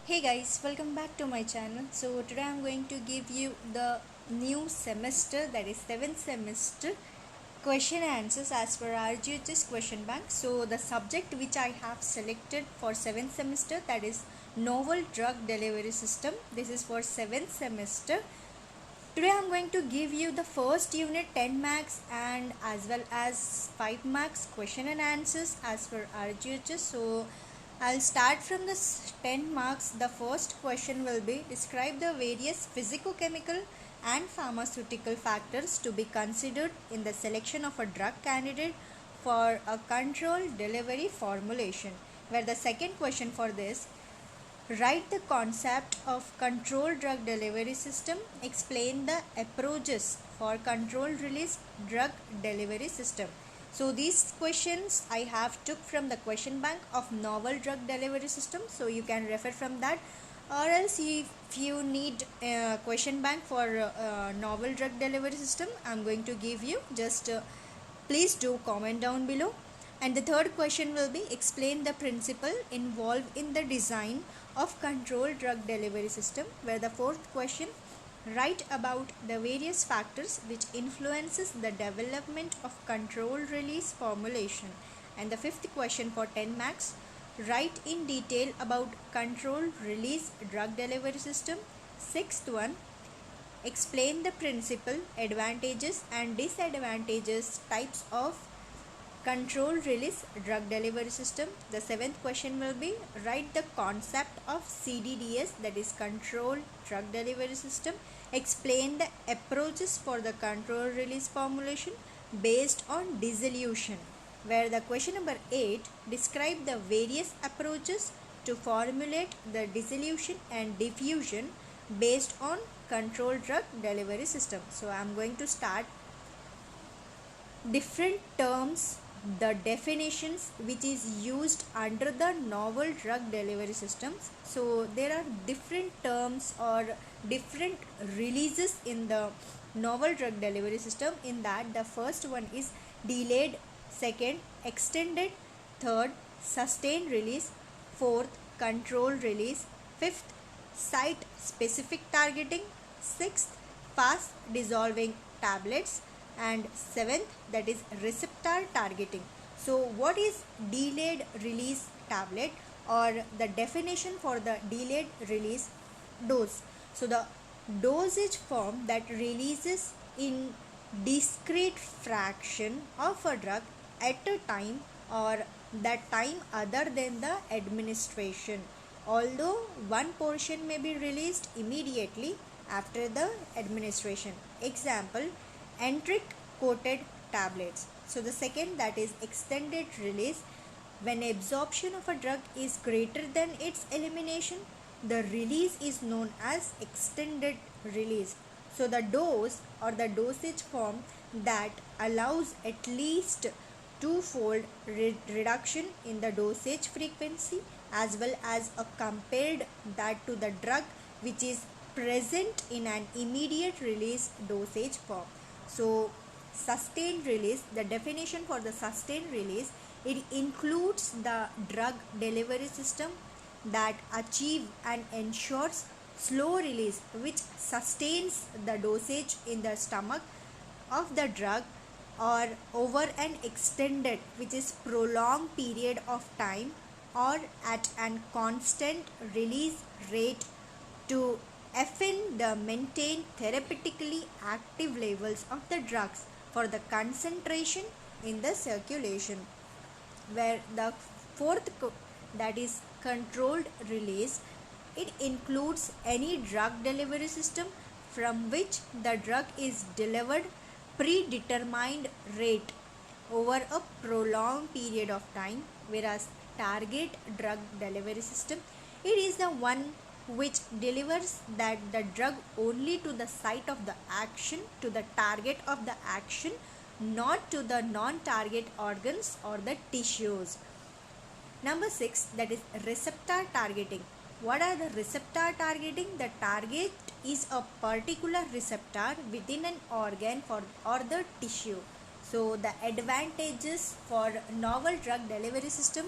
Hey guys, welcome back to my channel. So today I'm going to give you the new semester, that is 7th semester question answers as per RGUHS question bank. So the subject which I have selected for 7th semester, that is novel drug delivery system. This is for 7th semester. Today I'm going to give you the first unit 10 marks and as well as 5 marks question and answers as per RGUHS. So I'll start from the 10 marks. The first question will be describe the various physicochemical and pharmaceutical factors to be considered in the selection of a drug candidate for a controlled delivery formulation. Where the second question for this, write the concept of controlled drug delivery system. Explain the approaches for controlled release drug delivery system. So these questions I have took from the question bank of novel drug delivery system. So you can refer from that, or else if you need a question bank for novel drug delivery system, I'm going to give you. Just please do comment down below. And the third question will be explain the principle involved in the design of controlled drug delivery system. Where the fourth question, write about the various factors which influences the development of controlled release formulation. And the fifth question for 10 marks, write in detail about controlled release drug delivery system. Sixth one, explain the principle, advantages and disadvantages types of controlled release drug delivery system. The seventh question will be write the concept of CDDS, that is controlled drug delivery system. Explain the approaches for the controlled release formulation based on dissolution. Where the question number 8, describe the various approaches to formulate the dissolution and diffusion based on controlled drug delivery system. So I am going to start different terms, the definitions which is used under the novel drug delivery systems. So there are different terms or different releases in the novel drug delivery system. In that, the first one is delayed, second extended, third sustained release, fourth controlled release, fifth site specific targeting, sixth fast dissolving tablets, and seventh, that is receptor targeting. So what is delayed release tablet, or the definition for the delayed release dose? So the dosage form that releases in discrete fraction of a drug at a time, or that time other than the administration, although one portion may be released immediately after the administration. Example, enteric coated tablets. So the second, that is extended release, when absorption of a drug is greater than its elimination, the release is known as extended release. So the dose or the dosage form that allows at least twofold reduction in the dosage frequency, as well as a compared that to the drug which is present in an immediate release dosage form. So sustained release, the definition for the sustained release, it includes the drug delivery system that achieve and ensures slow release which sustains the dosage in the stomach of the drug, or over an extended, which is prolonged period of time, or at an constant release rate to affine the maintain therapeutically active levels of the drugs for the concentration in the circulation. Where the fourth, that is controlled release, it includes any drug delivery system from which the drug is delivered predetermined rate over a prolonged period of time. Whereas target drug delivery system, it is the one which delivers that the drug only to the site of the action, to the target of the action, not to the non-target organs or the tissues. Number 6, that is receptor targeting. What are the receptor targeting? The target is a particular receptor within an organ or the tissue. So the advantages for novel drug delivery system: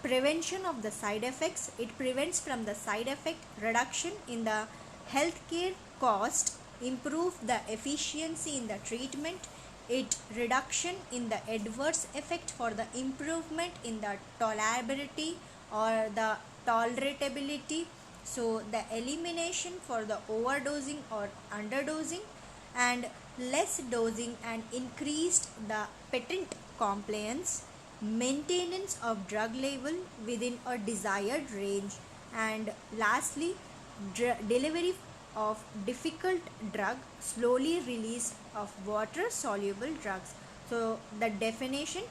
prevention of the side effects. It prevents from the side effect, reduction in the healthcare cost, improve the efficiency in the treatment, it reduction in the adverse effect for the improvement in the tolerability or the tolerability. So the elimination for the overdosing or underdosing, and less dosing and increased the patent compliance, maintenance of drug level within a desired range, and lastly delivery of difficult drug, slowly release of water soluble drugs. So the definition: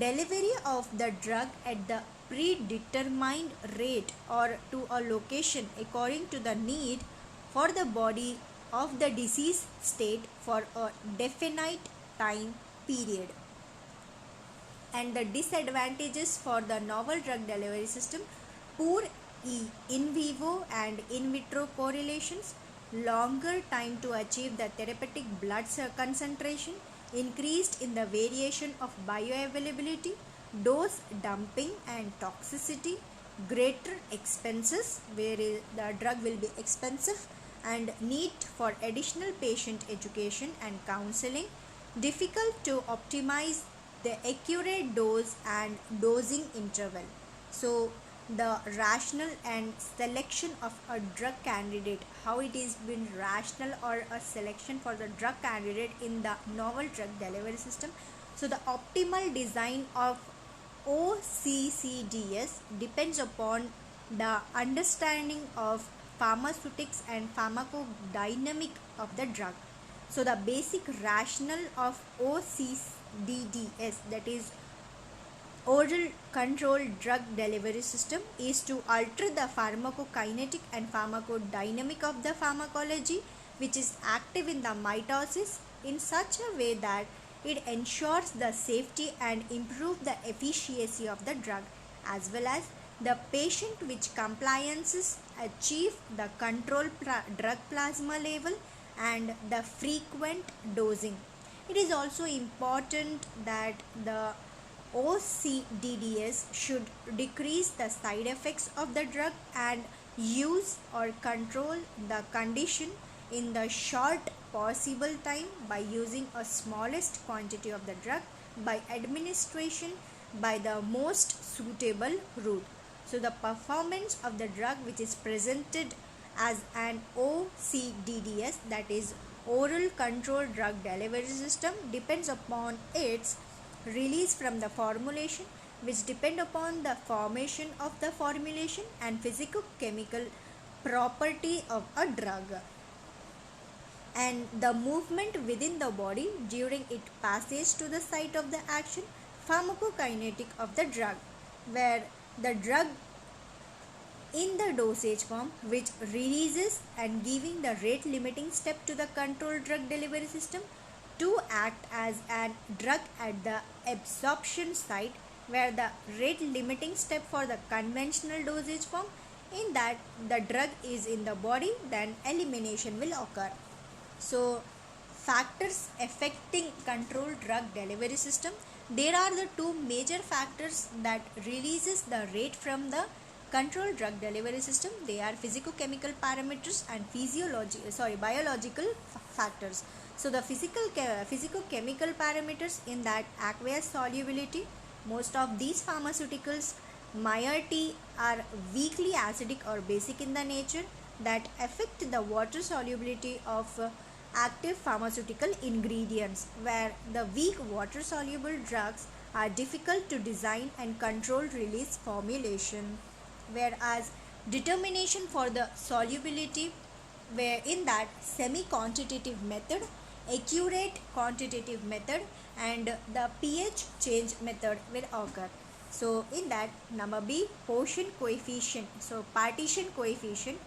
delivery of the drug at the predetermined rate or to a location according to the need for the body of the disease state for a definite time period. And the disadvantages for the novel drug delivery system: poor in vivo and in vitro correlations, longer time to achieve the therapeutic blood concentration, increased in the variation of bioavailability, dose dumping and toxicity, greater expenses where the drug will be expensive, and need for additional patient education and counseling, difficult to optimize the accurate dose and dosing interval. So the rational and selection of a drug candidate, how it is been rational or a selection for the drug candidate in the novel drug delivery system. So the optimal design of OCCDS depends upon the understanding of pharmaceutics and pharmacodynamic of the drug. So the basic rationale of OCCDS, that is oral controlled drug delivery system, is to alter the pharmacokinetic and pharmacodynamic of the pharmacology which is active in the mitosis in such a way that it ensures the safety and improve the efficacy of the drug, as well as the patient which compliances achieve the control drug plasma level and the frequent dosing. It is also important that the OCDDS should decrease the side effects of the drug and use or control the condition in the short possible time by using a smallest quantity of the drug by administration by the most suitable route. So the performance of the drug which is presented as an OCDDS, that is oral controlled drug delivery system, depends upon its release from the formulation, which depend upon the formation of the formulation and physicochemical property of a drug, and the movement within the body during its passage to the site of the action, pharmacokinetic of the drug, where the drug in the dosage form which releases and giving the rate limiting step to the controlled drug delivery system to act as a drug at the absorption site, where the rate limiting step for the conventional dosage form, in that the drug is in the body, then elimination will occur. So factors affecting controlled drug delivery system: there are the two major factors that releases the rate from the controlled drug delivery system. They are physicochemical parameters and biological factors. So the physicochemical parameters, in that aqueous solubility, most of these pharmaceuticals moiety are weakly acidic or basic in the nature, that affect the water solubility of active pharmaceutical ingredients, where the weak water soluble drugs are difficult to design and control release formulation, whereas determination for the solubility, where in that semi-quantitative method, accurate quantitative method, and the pH change method will occur. So in that, number B, portion coefficient, so partition coefficient,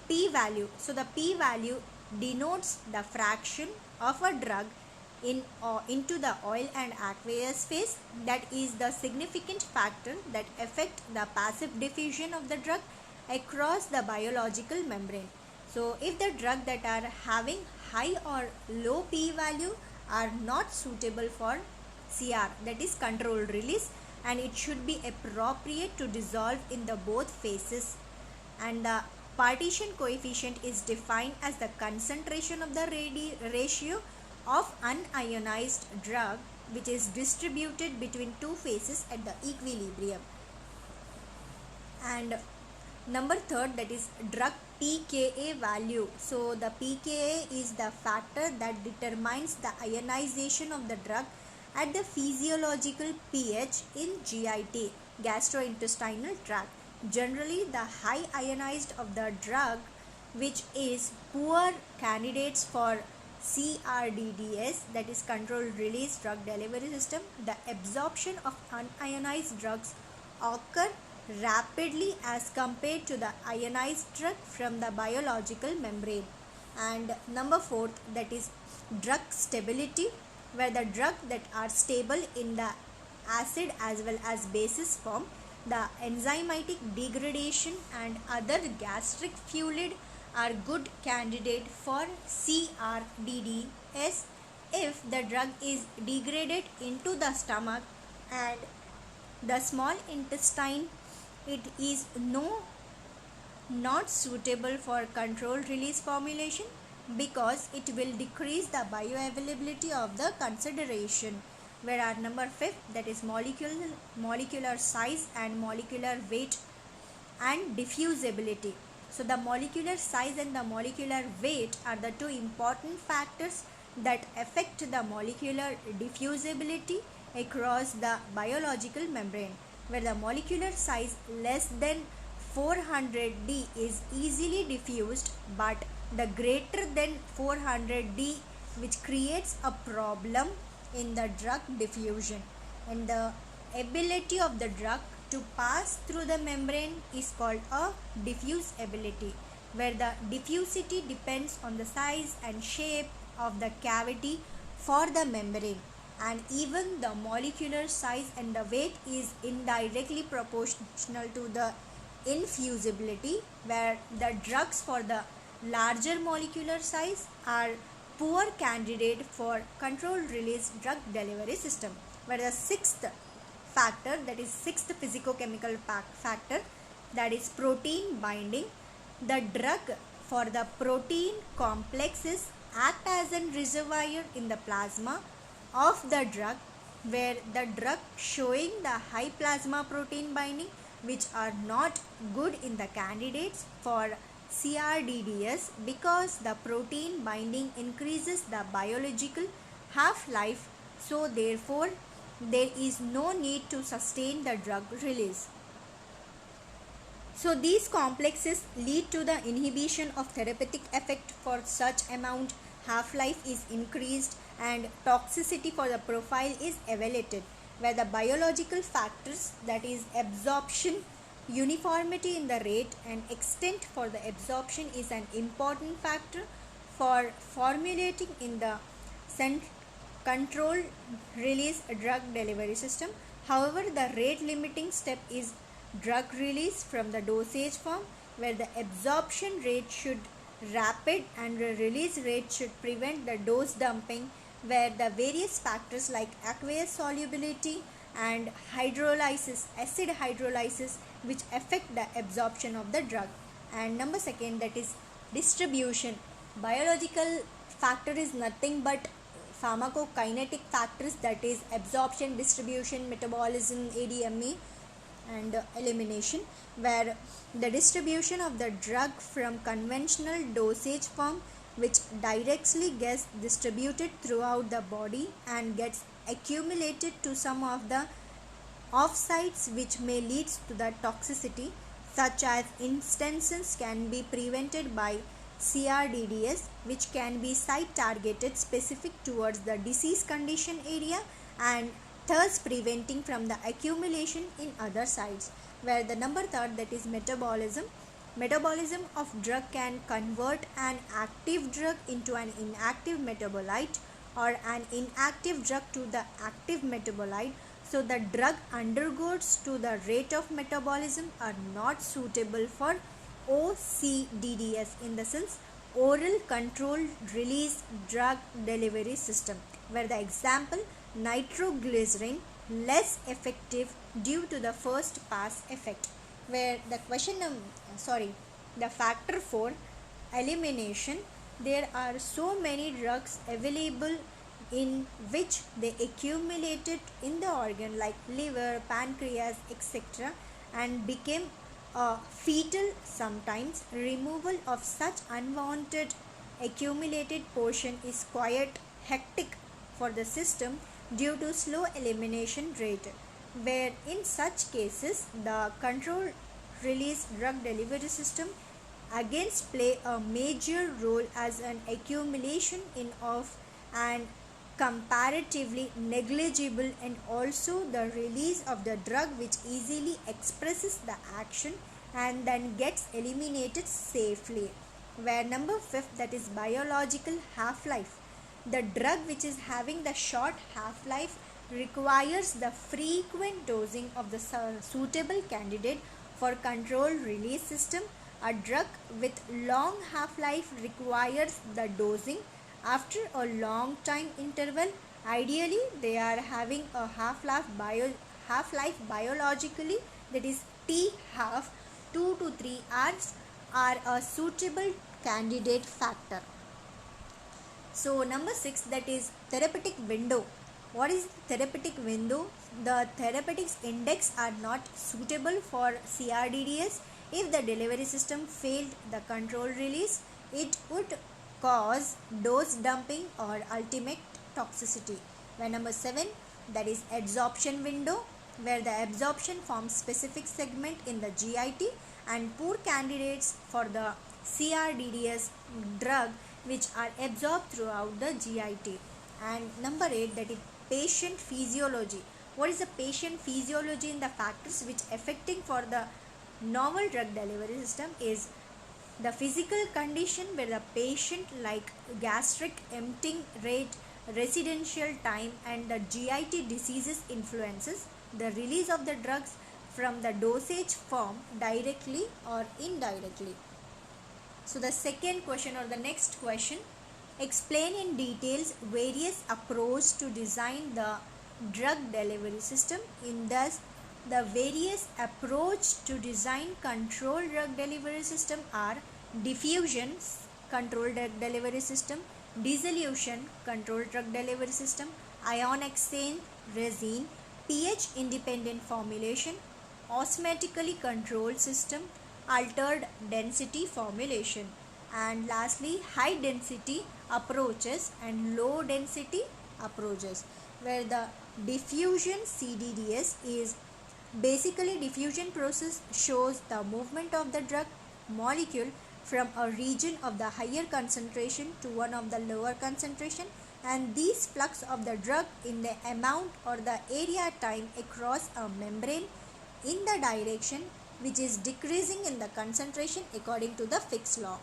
p-value. So the p-value denotes the fraction of a drug into the oil and aqueous phase, that is the significant factor that affect the passive diffusion of the drug across the biological membrane. So if the drug that are having high or low p-value are not suitable for CR, that is controlled release, and it should be appropriate to dissolve in the both phases. And the partition coefficient is defined as the concentration of the ratio of unionized drug which is distributed between two phases at the equilibrium. And number third, that is drug pKa value. So the pKa is the factor that determines the ionization of the drug at the physiological pH in GIT, gastrointestinal tract. Generally, the high ionized of the drug which is poor candidates for CRDDS, that is controlled release drug delivery system, the absorption of unionized drugs occur rapidly as compared to the ionized drug from the biological membrane. And number fourth, that is drug stability, where the drug that are stable in the acid as well as basis form, the enzymatic degradation and other gastric fluid are good candidate for CRDDS. If the drug is degraded into the stomach and the small intestine, it is not suitable for controlled release formulation because it will decrease the bioavailability of the consideration. Whereas number fifth, that is molecular size and molecular weight and diffusibility. So the molecular size and the molecular weight are the two important factors that affect the molecular diffusibility across the biological membrane, where the molecular size less than 400D is easily diffused, but the greater than 400D which creates a problem in the drug diffusion. And the ability of the drug to pass through the membrane is called a diffusibility, where the diffusivity depends on the size and shape of the cavity for the membrane, and even the molecular size and the weight is indirectly proportional to the infusibility, where the drugs for the larger molecular size are poor candidate for controlled release drug delivery system. Where the sixth factor, that is sixth physicochemical factor, that is protein binding. The drug for the protein complexes act as a reservoir in the plasma of the drug, where the drug showing the high plasma protein binding which are not good in the candidates for CRDDS because the protein binding increases the biological half-life, so therefore there is no need to sustain the drug release. So these complexes lead to the inhibition of therapeutic effect for such amount, half-life is increased and toxicity for the profile is evaluated, where the biological factors, that is absorption, uniformity in the rate and extent for the absorption is an important factor for formulating in the controlled release drug delivery system. However, the rate limiting step is drug release from the dosage form, where the absorption rate should rapid and the release rate should prevent the dose dumping, where the various factors like aqueous solubility and hydrolysis, acid hydrolysis, which affect the absorption of the drug. And number second, that is distribution. Biological factor is nothing but pharmacokinetic factors, that is absorption, distribution, metabolism, ADME and elimination, where the distribution of the drug from conventional dosage form which directly gets distributed throughout the body and gets accumulated to some of the off-sites which may lead to the toxicity. Such as instances can be prevented by CRDDS, which can be site targeted specific towards the disease condition area and thus preventing from the accumulation in other sites. Where the number third, that is metabolism. Metabolism of drug can convert an active drug into an inactive metabolite or an inactive drug to the active metabolite. So the drug undergoes to the rate of metabolism are not suitable for OCDDS, in the sense oral controlled release drug delivery system, where the example nitroglycerin less effective due to the first pass effect. Where the the factor for elimination, there are so many drugs available in which they accumulated in the organ like liver, pancreas, etc., and became fetal sometimes. Removal of such unwanted accumulated portion is quite hectic for the system due to slow elimination rate, where in such cases the control release drug delivery system against play a major role as an accumulation in of and comparatively negligible, and also the release of the drug which easily expresses the action and then gets eliminated safely. Where number 5, that is biological half-life. The drug which is having the short half-life requires the frequent dosing of the suitable candidate for controlled release system. A drug with long half-life requires the dosing after a long time interval. Ideally, they are having a half-life biologically, that is T half 2 to 3 hours, are a suitable candidate factor. So number 6, that is therapeutic window. What is therapeutic window? The therapeutics index are not suitable for CRDDS. If the delivery system failed the control release, it would cause dose dumping or ultimate toxicity. Where number 7, that is absorption window, where the absorption forms specific segment in the GIT and poor candidates for the CRDDS drug which are absorbed throughout the GIT. And number 8, that is patient physiology. What is the patient physiology in the factors which affecting for the novel drug delivery system is the physical condition, where the patient like gastric emptying rate, residential time, and the GIT diseases influences the release of the drugs from the dosage form directly or indirectly. So the second question or the next question, explain in details various approaches to design the drug delivery system. In thus, the various approach to design controlled drug delivery system are diffusion controlled drug delivery system, dissolution controlled drug delivery system, ion exchange, resin, pH independent formulation, osmotically controlled system, altered density formulation, and lastly high density approaches and low density approaches. Where the diffusion CDDS is basically, diffusion process shows the movement of the drug molecule from a region of the higher concentration to one of the lower concentration, and these flux of the drug in the amount or the area time across a membrane in the direction which is decreasing in the concentration according to the Fick's law.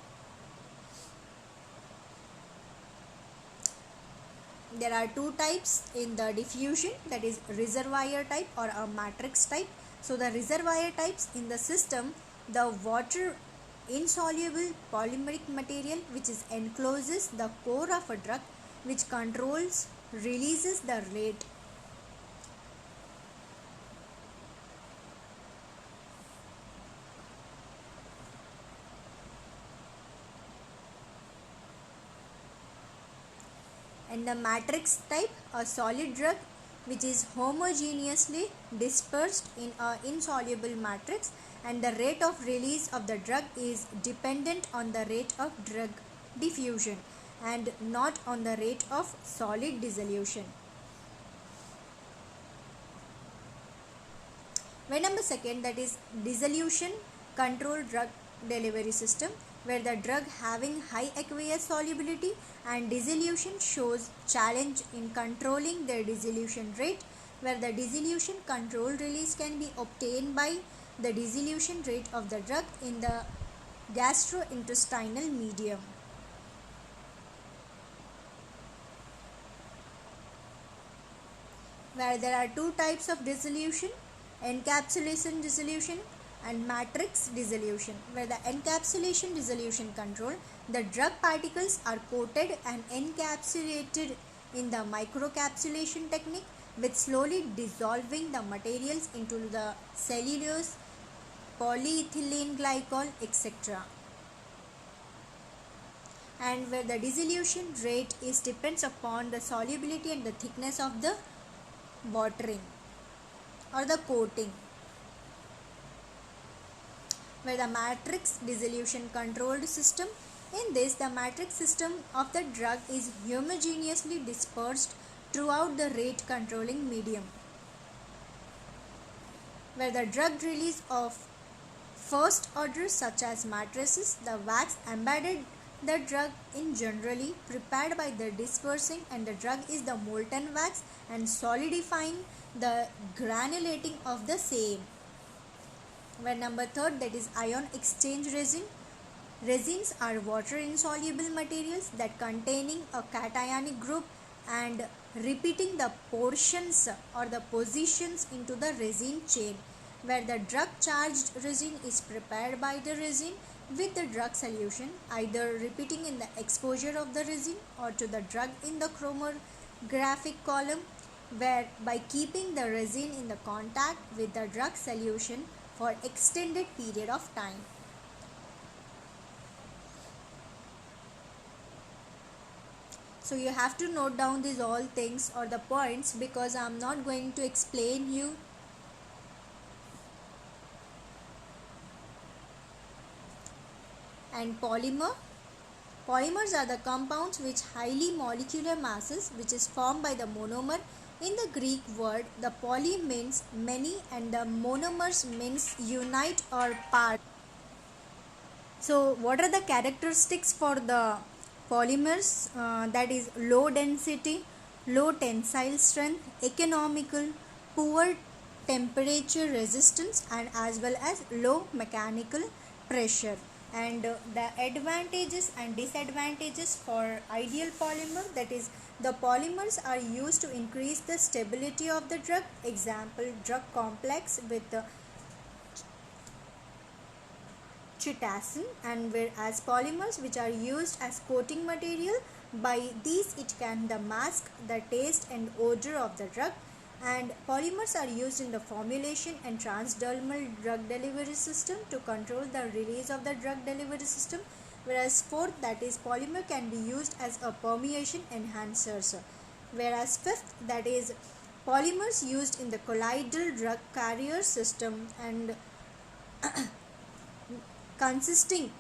There are two types in the diffusion, that is reservoir type or a matrix type. So the reservoir types in the system, the water insoluble polymeric material which is encloses the core of a drug which controls releases the rate. And the matrix type, a solid drug which is homogeneously dispersed in an insoluble matrix, and the rate of release of the drug is dependent on the rate of drug diffusion and not on the rate of solid dissolution. Where number 2, that is dissolution controlled drug delivery system, where the drug having high aqueous solubility and dissolution shows challenge in controlling their dissolution rate, where the dissolution controlled release can be obtained by the dissolution rate of the drug in the gastrointestinal medium. Where there are two types of dissolution, encapsulation dissolution and matrix dissolution. Where the encapsulation dissolution control, the drug particles are coated and encapsulated in the microcapsulation technique, with slowly dissolving the materials into the cellulose, polyethylene glycol, etc. And where the dissolution rate is depends upon the solubility and the thickness of the watering or the coating, where the matrix dissolution controlled system. In this, the matrix system of the drug is homogeneously dispersed throughout the rate controlling medium, where the drug release of first order such as matrices, the wax embedded the drug in generally prepared by the dispersing, and the drug is the molten wax and solidifying the granulating of the same. Where number third, that is ion exchange resin. Resins are water insoluble materials that containing a cationic group and repeating the portions or the positions into the resin chain, where the drug charged resin is prepared by the resin with the drug solution, either repeating in the exposure of the resin or to the drug in the chromographic column, where by keeping the resin in the contact with the drug solution for extended period of time. So you have to note down these all things or the points, because I am not going to explain you. And polymers are the compounds which highly molecular masses which is formed by the monomer. In the Greek word, the poly means many and the monomers means unite or part. So what are the characteristics for the polymers? That is low density, low tensile strength, economical, poor temperature resistance, and as well as low mechanical pressure. And the advantages and disadvantages for ideal polymer, that is the polymers are used to increase the stability of the drug. Example, drug complex with the chitasin, and whereas polymers which are used as coating material, by these it can the mask the taste and odor of the drug. And polymers are used in the formulation and transdermal drug delivery system to control the release of the drug delivery system. Whereas fourth, that is polymer can be used as a permeation enhancers. Whereas fifth, that is polymers used in the colloidal drug carrier system and consisting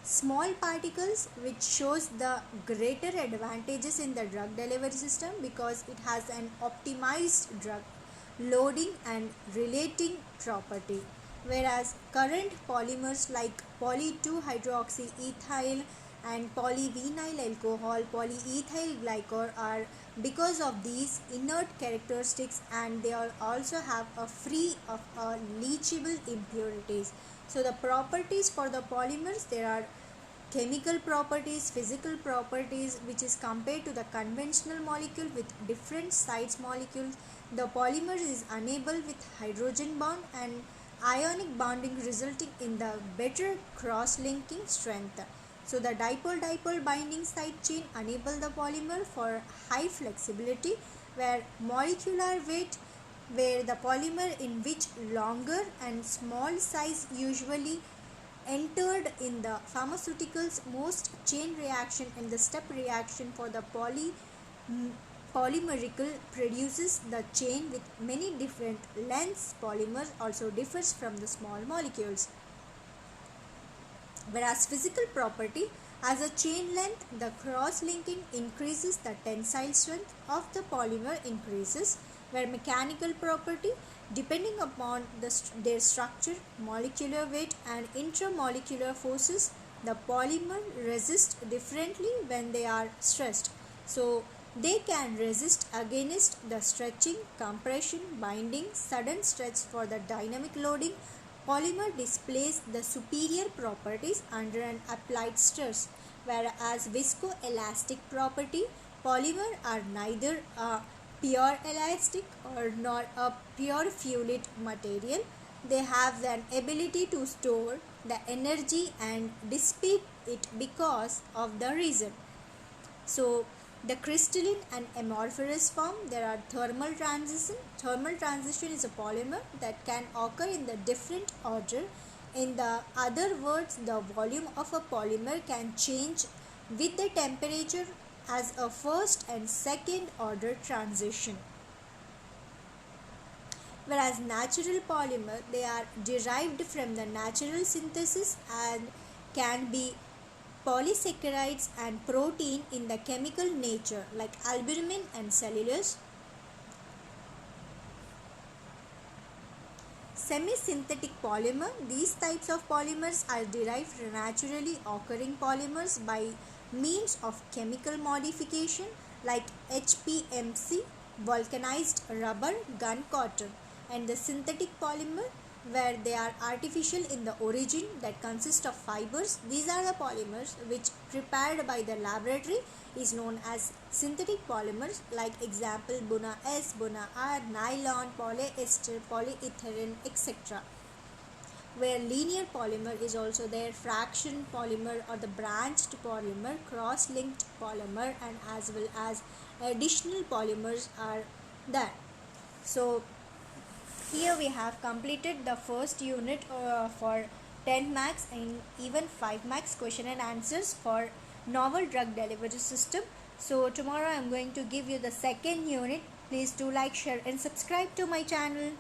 small particles, which shows the greater advantages in the drug delivery system because it has an optimized drug loading and relating property. Whereas current polymers like poly-2-hydroxyethyl and polyvinyl alcohol, polyethyl glycol are because of these inert characteristics, and they also have a free of leachable impurities. So the properties for the polymers, there are chemical properties, physical properties, which is compared to the conventional molecule with different size molecules. The polymer is unable with hydrogen bond and ionic bonding, resulting in the better cross-linking strength. So the dipole-dipole binding side chain enable the polymer for high flexibility, where molecular weight, where the polymer in which longer and small size usually entered in the pharmaceuticals most chain reaction and the step reaction for the polymerical produces the chain with many different lengths. Polymers also differs from the small molecules. Whereas physical property, as a chain length, the cross-linking increases, the tensile strength of the polymer increases, where mechanical property, depending upon their structure, molecular weight and intramolecular forces, the polymer resist differently when they are stressed. So they can resist against the stretching, compression, binding, sudden stretch. For the dynamic loading, polymer displays the superior properties under an applied stress, whereas viscoelastic property, polymer are neither a pure elastic or nor a pure fluid material. They have an ability to store the energy and dissipate it because of the reason. So The crystalline and amorphous form, there are thermal transition. Thermal transition is a polymer that can occur in the different order. In the other words, the volume of a polymer can change with the temperature as a first and second order transition. Whereas natural polymer, they are derived from the natural synthesis and can be polysaccharides and protein in the chemical nature like albumin and cellulose. Semi-synthetic polymer, these types of polymers are derived from naturally occurring polymers by means of chemical modification like HPMC, vulcanized rubber, gun cotton, and the synthetic polymer where they are artificial in the origin that consist of fibers. These are the polymers which prepared by the laboratory is known as synthetic polymers, like example Buna S, Buna R, nylon, polyester, polyethylene, etc. Where linear polymer is also there, fraction polymer or the branched polymer, cross-linked polymer, and as well as additional polymers are there. So here we have completed the first unit for 10 marks and even 5 marks question and answers for novel drug delivery system. So tomorrow I am going to give you the second unit. Please do like, share and subscribe to my channel.